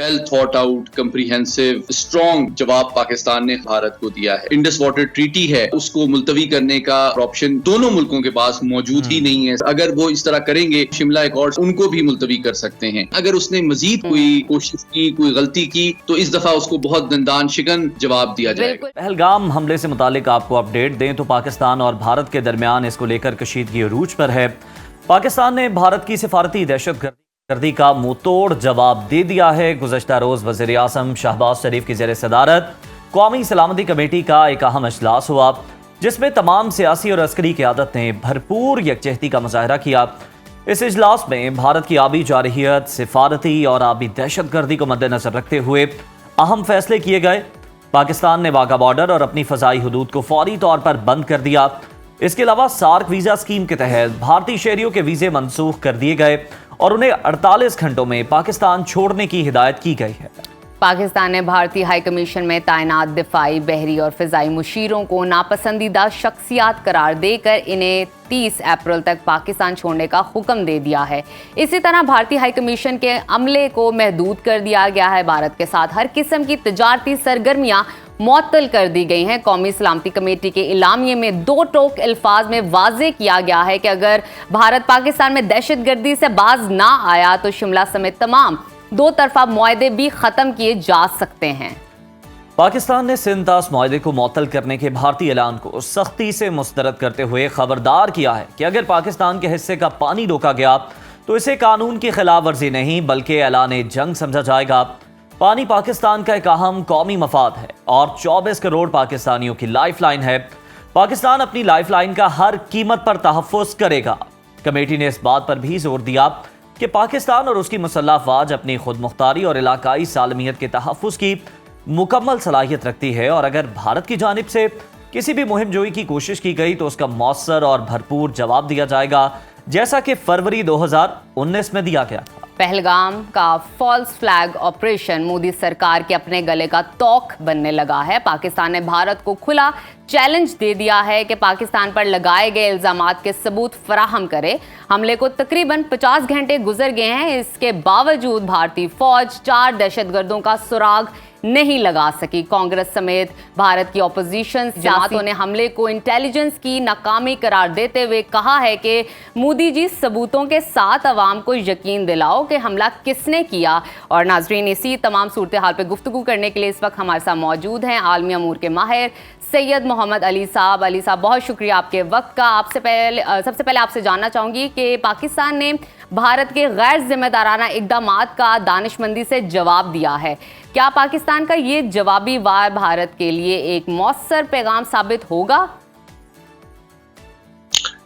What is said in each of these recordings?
Well thought out comprehensive strong جواب پاکستان نے بھارت کو دیا ہے. انڈس واٹر ٹریٹی ہے اس کو ملتوی کرنے کا آپشن دونوں ملکوں کے پاس موجود ہی نہیں ہے. اگر وہ اس طرح کریں گے شملہ ایکارڈز ان کو بھی ملتوی کر سکتے ہیں. اگر اس نے مزید کوئی کوشش کی کوئی غلطی کی تو اس دفعہ اس کو بہت دندان شکن جواب دیا جائے گا. پہلگام حملے سے متعلق آپ کو اپڈیٹ دیں تو پاکستان اور بھارت کے درمیان اس کو لے کر کشیدگی عروج پر ہے. پاکستان نے بھارت کی سفارتی دہشت گردی کا منہ توڑ جواب دے دیا ہے. گزشتہ روز وزیر اعظم شہباز شریف کی زیر صدارت قومی سلامتی کمیٹی کا ایک اہم اجلاس ہوا جس میں تمام سیاسی اور عسکری قیادت نے بھرپور یکجہتی کا مظاہرہ کیا. اس اجلاس میں بھارت کی آبی جارحیت، سفارتی اور آبی دہشت گردی کو مد نظر رکھتے ہوئے اہم فیصلے کیے گئے. پاکستان نے واگا بارڈر اور اپنی فضائی حدود کو فوری طور پر بند کر دیا. اس کے علاوہ سارک ویزا اسکیم کے تحت بھارتی شہریوں کے ویزے منسوخ کر دیے گئے اور انہیں 48 گھنٹوں میں پاکستان چھوڑنے کی ہدایت کی گئی ہے. پاکستان نے بھارتی ہائی کمیشن میں تعینات دفاعی، بحری اور فضائی مشیروں کو ناپسندیدہ شخصیات قرار دے کر انہیں 30 اپریل تک پاکستان چھوڑنے کا حکم دے دیا ہے. اسی طرح بھارتی ہائی کمیشن کے عملے کو محدود کر دیا گیا ہے. بھارت کے ساتھ ہر قسم کی تجارتی سرگرمیاں معطل کر دی گئی ہیں. قومی سلامتی کمیٹی کے اعلامیے میں 2 ٹوک الفاظ میں واضح کیا گیا ہے کہ اگر بھارت پاکستان میں دہشت گردی سے باز نہ آیا تو شملہ سمیت تمام 2 طرفہ معاہدے بھی ختم کیے جا سکتے ہیں. پاکستان نے سندھ طاس معاہدے کو معطل کرنے کے بھارتی اعلان کو سختی سے مسترد کرتے ہوئے خبردار کیا ہے کہ اگر پاکستان کے حصے کا پانی روکا گیا تو اسے قانون کی خلاف ورزی نہیں بلکہ اعلان جنگ سمجھا جائے گا. پانی پاکستان کا ایک اہم قومی مفاد ہے اور 24 کروڑ پاکستانیوں کی لائف لائن ہے. پاکستان اپنی لائف لائن کا ہر قیمت پر تحفظ کرے گا. کمیٹی نے اس بات پر بھی زور دیا کہ پاکستان اور اس کی مسلح افواج اپنی خود مختاری اور علاقائی سالمیت کے تحفظ کی مکمل صلاحیت رکھتی ہے اور اگر بھارت کی جانب سے کسی بھی مہم جوئی کی کوشش کی گئی تو اس کا مؤثر اور بھرپور جواب دیا جائے گا جیسا کہ فروری 2019 میں دیا گیا تھا. پہلگام کا فالس فلیگ آپریشن مودی سرکار کے اپنے گلے کا توق بننے لگا ہے. پاکستان نے بھارت کو کھلا چیلنج دے دیا ہے کہ پاکستان پر لگائے گئے الزامات کے ثبوت فراہم کرے. حملے کو تقریباً 50 گھنٹے گزر گئے ہیں. اس کے باوجود بھارتی فوج 4 دہشت گردوں کا سراغ نہیں لگا سکی. کانگریس سمیت بھارت کی اپوزیشن جماعتوں نے حملے کو انٹیلیجنس کی ناکامی قرار دیتے ہوئے کہا ہے کہ مودی جی ثبوتوں کے ساتھ عوام کو یقین دلاؤ کہ حملہ کس نے کیا. اور ناظرین اسی تمام صورتحال پہ گفتگو کرنے کے لیے اس وقت ہمارے ساتھ موجود ہیں عالمی امور کے ماہر سید محمد علی صاحب. علی صاحب بہت شکریہ آپ کے وقت کا. سب سے پہلے آپ سے جاننا چاہوں گی کہ پاکستان نے بھارت کے غیر ذمہ دارانہ اقدامات کا دانش مندی سے جواب دیا ہے. کیا پاکستان کا یہ جوابی وار بھارت کے لیے ایک مؤثر پیغام ثابت ہوگا؟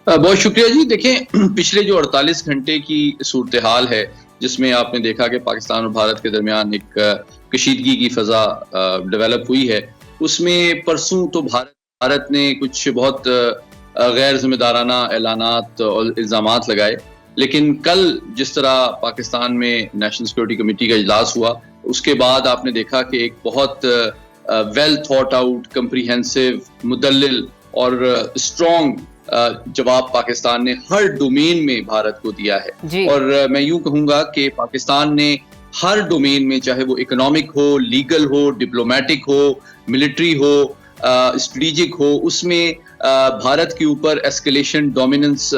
بہت شکریہ جی. دیکھیں پچھلے جو 48 گھنٹے کی صورتحال ہے جس میں آپ نے دیکھا کہ پاکستان اور بھارت کے درمیان ایک کشیدگی کی فضا ڈیولپ ہوئی ہے، اس میں پرسوں تو بھارت نے کچھ بہت غیر ذمہ دارانہ اعلانات اور الزامات لگائے، لیکن کل جس طرح پاکستان میں نیشنل سیکورٹی کمیٹی کا اجلاس ہوا اس کے بعد آپ نے دیکھا کہ ایک بہت ویل تھاٹ آؤٹ کمپریہنسو مدلل اور اسٹرانگ جواب پاکستان نے ہر ڈومین میں بھارت کو دیا ہے. اور میں یوں کہوں گا کہ پاکستان نے ہر ڈومین میں، چاہے وہ اکنامک ہو، لیگل ہو، ڈپلومیٹک ہو، ملٹری ہو، اسٹریٹجک ہو، اس میں بھارت کے اوپر ایسکیلیشن ڈومیننس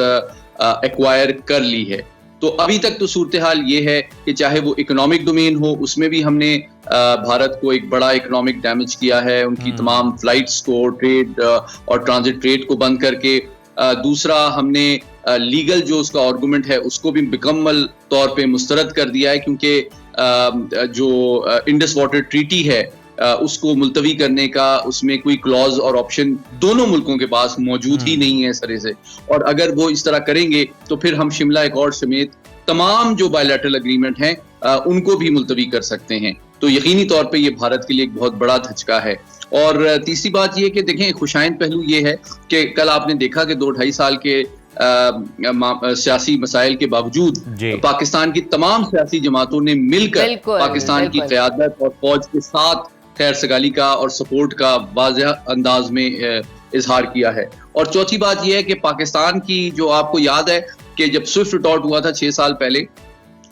ایکوائر کر لی ہے. تو ابھی تک تو صورتحال یہ ہے کہ چاہے وہ اکنامک ڈومین ہو اس میں بھی ہم نے بھارت کو ایک بڑا اکنامک ڈیمیج کیا ہے، ان کی تمام فلائٹس کو، ٹریڈ اور ٹرانزٹ ٹریڈ کو بند کر کے. دوسرا ہم نے لیگل جو اس کا آرگومنٹ ہے اس کو بھی مکمل طور پہ مسترد کر دیا ہے کیونکہ جو انڈس واٹر ٹریٹی ہے اس کو ملتوی کرنے کا اس میں کوئی کلوز اور آپشن دونوں ملکوں کے پاس موجود ہی نہیں ہے سرے سے. اور اگر وہ اس طرح کریں گے تو پھر ہم شملہ ایکارڈ سمیت تمام جو بائیلیٹرل اگریمنٹ ہیں ان کو بھی ملتوی کر سکتے ہیں. تو یقینی طور پہ یہ بھارت کے لیے ایک بہت بڑا دھچکا ہے. اور تیسری بات یہ کہ دیکھیں خوشائند پہلو یہ ہے کہ کل آپ نے دیکھا کہ 2-2.5 سال کے سیاسی مسائل کے باوجود پاکستان کی تمام سیاسی جماعتوں نے مل کر پاکستان کی قیادت اور فوج کے ساتھ خیر سگالی کا اور سپورٹ کا واضح انداز میں اظہار کیا ہے. اور چوتھی بات یہ ہے کہ پاکستان کی جو آپ کو یاد ہے کہ جب سوئفٹ ریٹارٹ ہوا تھا 6 سال پہلے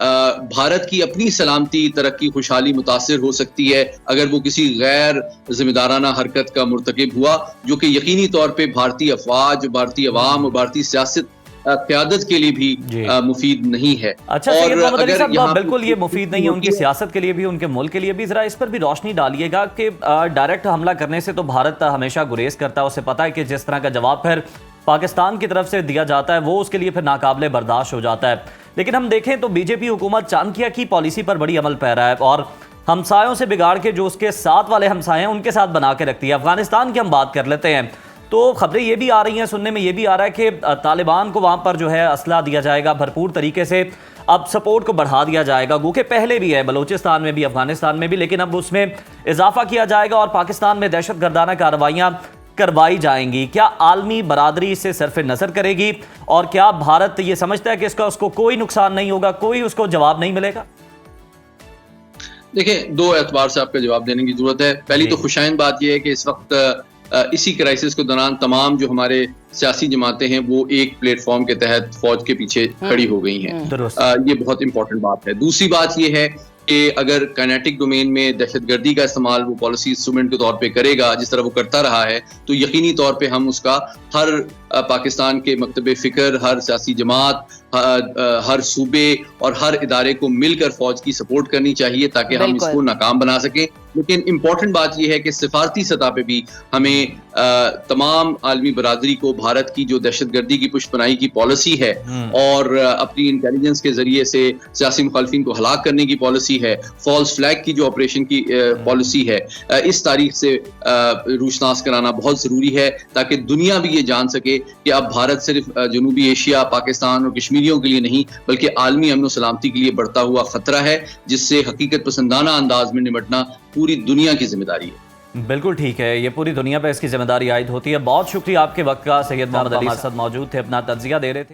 بھارت کی اپنی سلامتی، ترقی، خوشحالی متاثر ہو سکتی ہے اگر وہ کسی غیر ذمہ دارانہ حرکت کا مرتکب ہوا، جو کہ یقینی طور پہ بھارتی افواج، بھارتی عوام اور بھارتی سیاست قیادت کے لیے بھی مفید نہیں ہے۔ اچھا سید محمد علی صاحب، بالکل یہ مفید نہیں ہے ان کی سیاست کے لیے بھی، ان کے ملک کے لیے بھی۔ ذرا اس پر بھی روشنی ڈالیے گا کہ ڈائریکٹ حملہ کرنے سے تو بھارت ہمیشہ گریز کرتا ہے، اسے پتہ ہے کہ جس طرح کا جواب پھر پاکستان کی طرف سے دیا جاتا ہے وہ اس کے لیے پھر ناقابل برداشت ہو جاتا ہے۔ لیکن ہم دیکھیں تو بی جے پی حکومت چانکیہ کی پالیسی پر بڑی عمل پیرا ہے اور ہمسایوں سے بگاڑ کے جو اس کے ساتھ والے ہمسائے ہیں ان کے ساتھ بنا کے رکھتی ہے۔ افغانستان کی ہم بات کر لیتے ہیں تو خبریں یہ بھی آ رہی ہیں، سننے میں یہ بھی آ رہا ہے کہ طالبان کو وہاں پر جو ہے اسلحہ دیا جائے گا بھرپور طریقے سے، اب سپورٹ کو بڑھا دیا جائے گا، گو کہ پہلے بھی ہے بلوچستان میں بھی، افغانستان میں بھی، لیکن اب اس میں اضافہ کیا جائے گا اور پاکستان میں دہشت گردانہ کارروائیاں کروائی جائیں گی۔ کیا عالمی برادری اس سے صرف نظر کرے گی اور کیا بھارت یہ سمجھتا ہے کہ اس کو کوئی نقصان نہیں ہوگا، کوئی اس کو جواب نہیں ملے گا؟ دیکھیں، دو اعتبار سے آپ کو جواب دینے کی ضرورت ہے۔ پہلی تو خوشائند بات یہ ہے کہ اس وقت اسی کرائسس کے دوران تمام جو ہمارے سیاسی جماعتیں ہیں وہ ایک پلیٹ فارم کے تحت فوج کے پیچھے کھڑی ہو گئی ہیں، یہ بہت امپورٹنٹ بات ہے۔ دوسری بات یہ ہے کہ اگر کائنیٹک ڈومین میں دہشت گردی کا استعمال وہ پالیسی انسٹرومنٹ کے طور پہ کرے گا جس طرح وہ کرتا رہا ہے، تو یقینی طور پہ ہم اس کا ہر پاکستان کے مکتب فکر، ہر سیاسی جماعت، ہر صوبے اور ہر ادارے کو مل کر فوج کی سپورٹ کرنی چاہیے تاکہ ہم اس کو ناکام بنا سکیں۔ لیکن امپورٹنٹ بات یہ ہے کہ سفارتی سطح پہ بھی ہمیں تمام عالمی برادری کو بھارت کی جو دہشت گردی کی پشت پناہی کی پالیسی ہے اور اپنی انٹیلیجنس کے ذریعے سے سیاسی مخالفین کو ہلاک کرنے کی پالیسی ہے، فالس فلیگ کی جو آپریشن کی پالیسی ہے، اس تاریخ سے روشناس کرانا بہت ضروری ہے تاکہ دنیا بھی یہ جان سکے کہ اب بھارت صرف جنوبی ایشیا، پاکستان اور کشمیریوں کے لیے نہیں بلکہ عالمی امن و سلامتی کے لیے بڑھتا ہوا خطرہ ہے، جس سے حقیقت پسندانہ انداز میں نمٹنا پوری دنیا کی ذمہ داری ہے۔ بالکل ٹھیک ہے، یہ پوری دنیا پہ اس کی ذمہ داری عائد ہوتی ہے۔ بہت شکریہ آپ کے وقت کا، سید محمد علی صاحب موجود تھے، اپنا تجزیہ دے رہے تھے۔